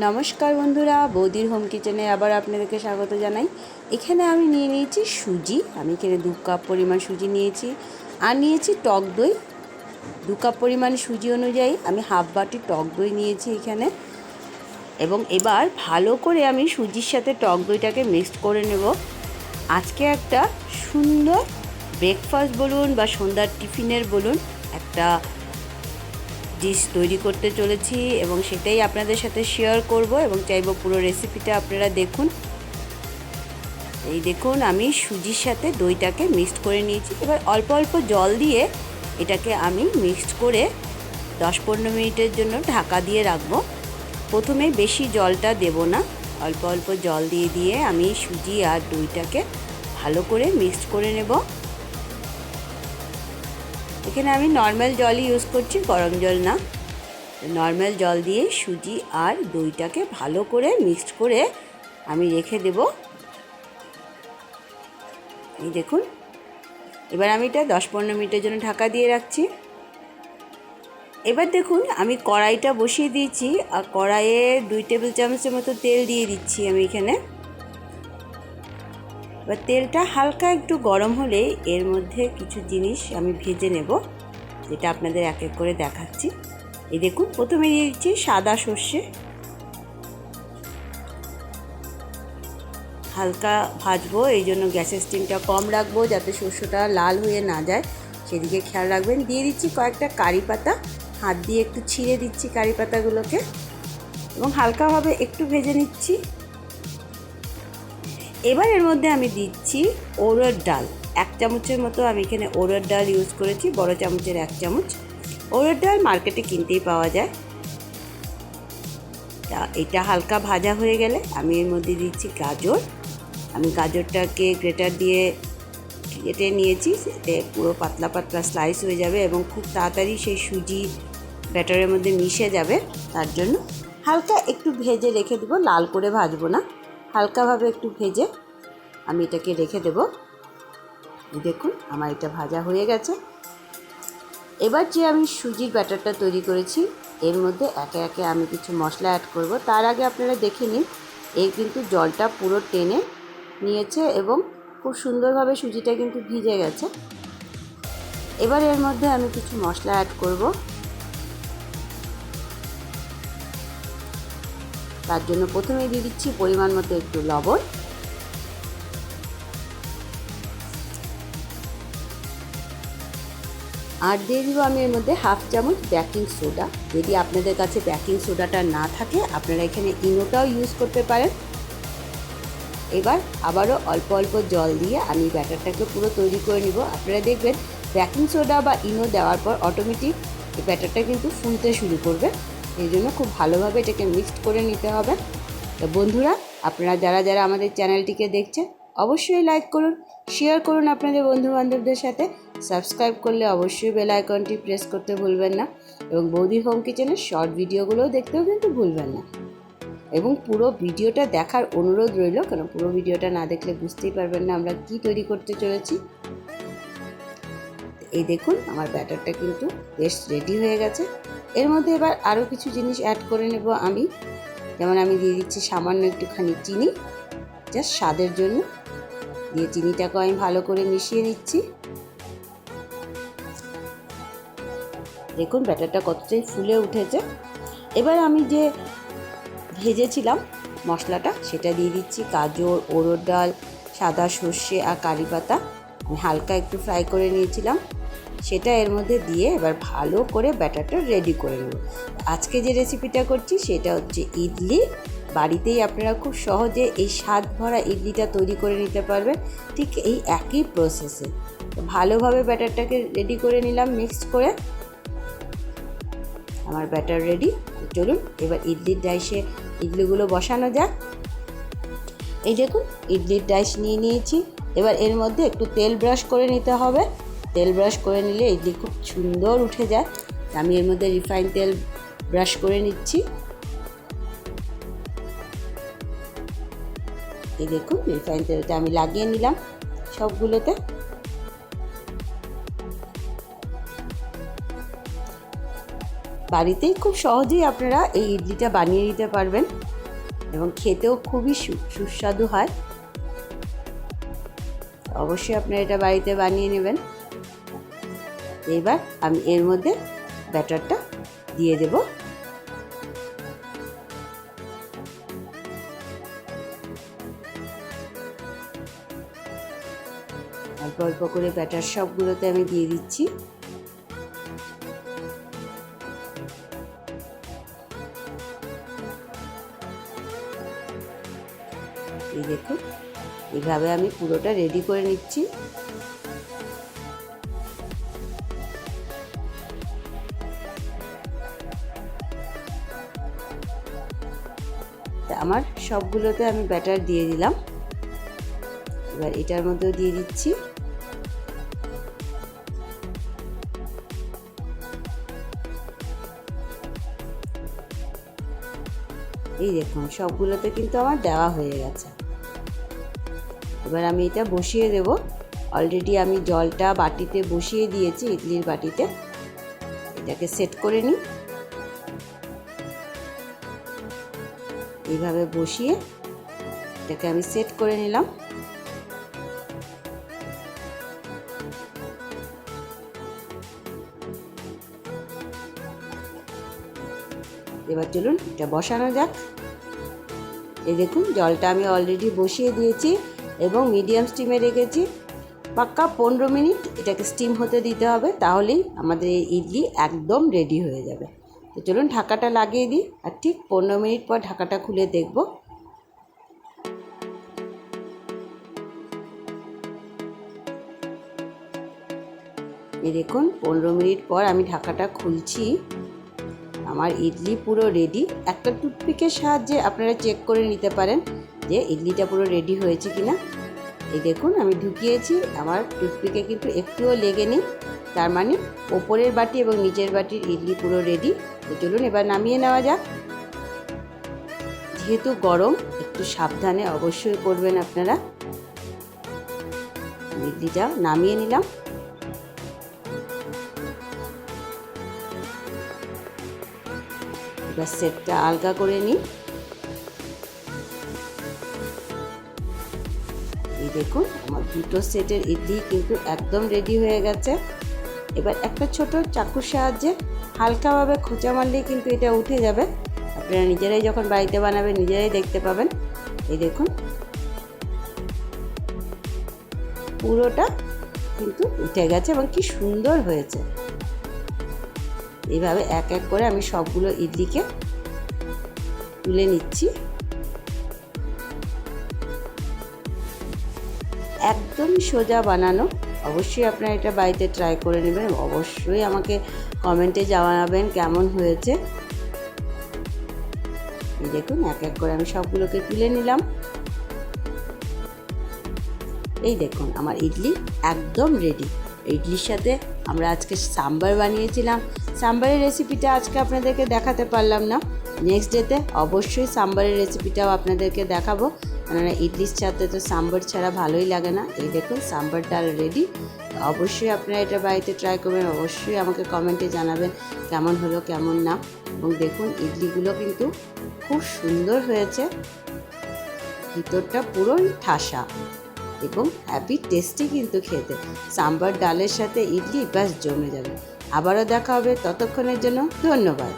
নমস্কার বন্ধুরা, বৌদির হোম কিচেনে আবার আপনাদেরকে স্বাগত জানাই। এখানে আমি নিয়ে নিয়েছি সুজি। আমি এখানে 2 কাপ পরিমাণ সুজি নিয়েছি, আর নিয়েছি টক দই। 2 কাপ পরিমাণ সুজি অনুযায়ী আমি হাফ বাটি টক দই নিয়েছি এখানে। এবং এবার ভালো করে আমি সুজির সাথে টক দইটাকে মিক্সড করে নেব। আজকে একটা সুন্দর ব্রেকফাস্ট বলুন বা সন্ধ্যার টিফিনের বলুন, একটা ডিশ তৈরি করতে চলেছি এবং সেটাই আপনাদের সাথে শেয়ার করব এবং চাইবো পুরো রেসিপিটা আপনারা দেখুন। এই দেখুন, আমি সুজির সাথে দইটাকে মিক্সড করে নিয়েছি। এবার অল্প অল্প জল দিয়ে এটাকে আমি মিক্সড করে 10-15 মিনিটের জন্য ঢাকা দিয়ে রাখবো। প্রথমে বেশি জলটা দেব না, অল্প অল্প জল দিয়ে দিয়ে আমি সুজি আর দইটাকে ভালো করে মিক্সড করে নেব। এখানে আমি নর্মাল জলই ইউজ করছি, গরম জল না। নর্মাল জল দিয়ে সুজি আর দইটাকে ভালো করে মিক্সড করে আমি রেখে দেব। এই দেখুন, এবার আমি এটা 10-15 মিনিটের জন্য ঢাকা দিয়ে রাখছি। এবার দেখুন, আমি কড়াইটা বসিয়ে দিয়েছি আর কড়াইয়ে 2 টেবিল চামচের মতো তেল দিয়ে দিচ্ছি আমি এখানে। এবার তেলটা হালকা একটু গরম হলে এর মধ্যে কিছু জিনিস আমি ভেজে নেব, যেটা আপনাদের এক এক করে দেখাচ্ছি। এই দেখুন, প্রথমে দিয়ে দিচ্ছি সাদা সর্ষে। হালকা ভাজবো, এই জন্য গ্যাসের স্টিমটা কম রাখবো যাতে সর্ষেটা লাল হয়ে না যায়, সেদিকে খেয়াল রাখবেন। দিয়ে দিচ্ছি কয়েকটা কারি পাতা, হাত দিয়ে একটু ছিঁড়ে দিচ্ছি কারি পাতাগুলোকে এবং হালকাভাবে একটু ভেজে নিচ্ছি। এবার এর মধ্যে আমি দিচ্ছি অড়হর ডাল। 1 চামচের মতো আমি এখানে অড়হর ডাল ইউজ করেছি, বড় চামচের 1 চামচ। অড়হর ডাল মার্কেটে কিনতেই পাওয়া যায়। এটা হালকা ভাজা হয়ে গেলে আমি এর মধ্যে দিচ্ছি গাজর। আমি গাজরটাকে গ্রেটার দিয়ে কেটে নিয়েছি, এতে পুরো পাতলা পাতলা স্লাইস হয়ে যাবে এবং খুব তাড়াতাড়ি সেই সুজি ব্যাটারের মধ্যে মিশে যাবে। তার জন্য হালকা একটু ভেজে রেখে দেবো, লাল করে ভাজবো না, হালকাভাবে একটু ভেজে আমি এটাকে রেখে দেব। দেখুন, আমার এটা ভাজা হয়ে গেছে। এবার যে আমি সুজির ব্যাটারটা তৈরি করেছি এর মধ্যে একে একে আমি কিছু মশলা অ্যাড করব। তার আগে আপনারা দেখে নিন, এর কিন্তু জলটা পুরো টেনে নিয়েছে এবং খুব সুন্দরভাবে সুজিটা কিন্তু ভিজে গেছে। এবার এর মধ্যে আমি কিছু মশলা অ্যাড করব। তার জন্য প্রথমেই দিয়ে দিচ্ছি পরিমাণ মতো একটু লবণ, আর দিয়ে দিব আমি এর মধ্যে হাফ চামচ বেকিং সোডা। যদি আপনাদের কাছে বেকিং সোডাটা না থাকে আপনারা এখানে ইনোটাও ইউজ করতে পারেন। এবার আবারও অল্প অল্প জল দিয়ে আমি ব্যাটারটাকে পুরো তৈরি করে নিব। আপনারা দেখবেন বেকিং সোডা বা ইনো দেওয়ার পর অটোমেটিক এই ব্যাটারটা কিন্তু ফুলতে শুরু করবে। এই জন্য খুব ভালোভাবে এটাকে মিক্সড করে নিতে হবে। তো বন্ধুরা, আপনারা যারা যারা আমাদের চ্যানেলটিকে দেখছেন অবশ্যই লাইক করুন, শেয়ার করুন আপনাদের বন্ধুবান্ধবদের সাথে। সাবস্ক্রাইব করলে অবশ্যই বেল আইকনটি প্রেস করতে ভুলবেন না এবং বৌদির হোম কিচেনের শর্ট ভিডিওগুলোও দেখতেও কিন্তু ভুলবেন না। এবং পুরো ভিডিওটা দেখার অনুরোধ রইল, কারণ পুরো ভিডিওটা না দেখলে বুঝতেই পারবেন না আমরা কি তৈরি করতে চলেছি। এই দেখুন, আমার ব্যাটারটা কিন্তু বেশ রেডি হয়ে গেছে। এর মধ্যে এবার আরও কিছু জিনিস অ্যাড করে নেব আমি। যেমন আমি দিয়ে দিচ্ছি সামান্য একটুখানি চিনি, জাস্ট স্বাদের জন্য। দিয়ে চিনিটাকে আমি ভালো করে মিশিয়ে নিচ্ছি। দেখুন ব্যাটারটা কতটাই ফুলে উঠেছে। এবার আমি যে ভেজেছিলাম মশলাটা সেটা দিয়ে দিচ্ছি। গাজর, অড়হর ডাল, সাদা সর্ষে আর কারি পাতা আমি হালকা একটু ফ্রাই করে নিয়েছিলাম, সেটা এর মধ্যে দিয়ে এবার ভালো করে ব্যাটারটা রেডি করে নেব। আজকে যে রেসিপিটা করছি সেটা হচ্ছে ইডলি। বাড়িতেই আপনারা খুব সহজে এই স্বাদ ভরা ইডলিটা তৈরি করে নিতে পারবেন, ঠিক এই একই প্রসেসে। ভালোভাবে ব্যাটারটাকে রেডি করে নিলাম মিক্স করে। আমার ব্যাটার রেডি। চলুন এবার ইডলির ডাইসে ইডলিগুলো বসানো যাক। এই দেখুন, ইডলির ডাইস নিয়ে নিয়েছি। এবার এর মধ্যে একটু তেল ব্রাশ করে নিতে হবে। তেল ব্রাশ করে নিলে ইডলি খুব সুন্দর উঠে যায়। আমি এর মধ্যে রিফাইন তেল ব্রাশ করে নিচ্ছি। এই দেখুন, রিফাইন তেলটা আমি লাগিয়ে নিলাম সবগুলোতে। বাড়িতেই খুব সহজেই আপনারা এই ইডলিটা বানিয়ে নিতে পারবেন এবং খেতেও খুবই সুস্বাদু হয়। অবশ্যই আপনারা এটা বাড়িতে বানিয়ে নেবেন। এবার আমি এর মধ্যে ব্যাটারটা দিয়ে দেব। অল্প অল্প করে ব্যাটার সবগুলোতে আমি দিয়ে দিচ্ছি। এই দেখুন, এইভাবে আমি পুরোটা রেডি করে নিচ্ছি। আমার সবগুলোতে আমি ব্যাটার দিয়ে দিলাম। এবার এটার মধ্যেও দিয়ে দিচ্ছি। এই দেখুন, সবগুলোতে কিন্তু আমার দেওয়া হয়ে গেছে। এবার আমি এটা বসিয়ে দেব। অলরেডি আমি জলটা বাটিতে বসিয়ে দিয়েছি, ইডলির বাটিতে। এটাকে সেট করে নিই। এইভাবে বসিয়ে এটাকে আমি সেট করে নিলাম। এবার চলুন এটা বসানো যাক। এই দেখুন, জলটা আমি অলরেডি বসিয়ে দিয়েছি এবং মিডিয়াম স্টিমে রেখেছি। পাক্কা 15 মিনিট এটাকে স্টিম হতে দিতে হবে, তাহলেই আমাদের এই ইডলি একদম রেডি হয়ে যাবে। তো চলুন ঢাকাটা লাগিয়ে দিই, আর ঠিক 15 মিনিট পর ঢাকাটা খুলে দেখব। এই দেখুন, 15 মিনিট পর আমি ঢাকাটা খুলছি। আমার ইডলি পুরো রেডি। একটা টুথপিকের সাহায্যে আপনারা চেক করে নিতে পারেন যে ইডলিটা পুরো রেডি হয়েছে কিনা। এই দেখুন, আমি ঢুকিয়েছি, আমার টুথপিকে কিন্তু একটুও লেগে নেই। তার মানে ওপরের বাটি এবং নিচের বাটির ইডলি পুরো রেডি। তো চলুন এবার নামিয়ে নেওয়া যাক। যেহেতু গরম, একটু সাবধানে অবশ্যই করবেন আপনারা। ইডলিটা নামিয়ে নিলাম। এবার সেটটা আলগা করে নিই। এই দেখুন, আমার দুটো সেটের ইডলি কিন্তু একদম রেডি হয়ে গেছে। এবার একটা ছোট চাকুর সাহায্যে হালকাভাবে খোঁচা মারলেই কিন্তু এটা উঠে যাবে। আপনারা নিজেরাই যখন বাড়িতে বানাবেন নিজেরাই দেখতে পাবেন। এই দেখুন, পুরোটা কিন্তু উঠে গেছে এবং কি সুন্দর হয়েছে। এইভাবে এক এক করে আমি সবগুলো ইডলিকে তুলে নিচ্ছি। একদম সোজা বানানো। অবশ্যই আপনারা এটা বাড়িতে ট্রাই করে নেবেন। অবশ্যই আমাকে কমেন্টে জানাবেন কেমন হয়েছে। এই দেখুন, এক এক করে আমি সবগুলোকে তুলে নিলাম। এই দেখুন, আমার ইডলি একদম রেডি। ইডলির সাথে আমরা আজকে সাম্বার বানিয়েছিলাম। সাম্বারের রেসিপিটা আজকে আপনাদেরকে দেখাতে পারলাম না। নেক্সট ডেতে অবশ্যই সাম্বারের রেসিপিটাও আপনাদেরকে দেখাবো, কেননা ইডলির সাথে তো সাম্বার ছাড়া ভালোই লাগে না। এই দেখুন, সাম্বার ডাল রেডি। অবশ্যই আপনারা এটা বাড়িতে ট্রাই করবেন। অবশ্যই আমাকে কমেন্টে জানাবেন কেমন হলো কেমন না। এবং দেখুন, ইডলিগুলো কিন্তু খুব সুন্দর হয়েছে, ভিতরটা পুরোই ঠাসা এবং হ্যাপি টেস্টি কিন্তু খেতে। সাম্বার ডালের সাথে ইডলি ব্যাস জমে যাবে। আবারও দেখা হবে, ততক্ষণের জন্য ধন্যবাদ।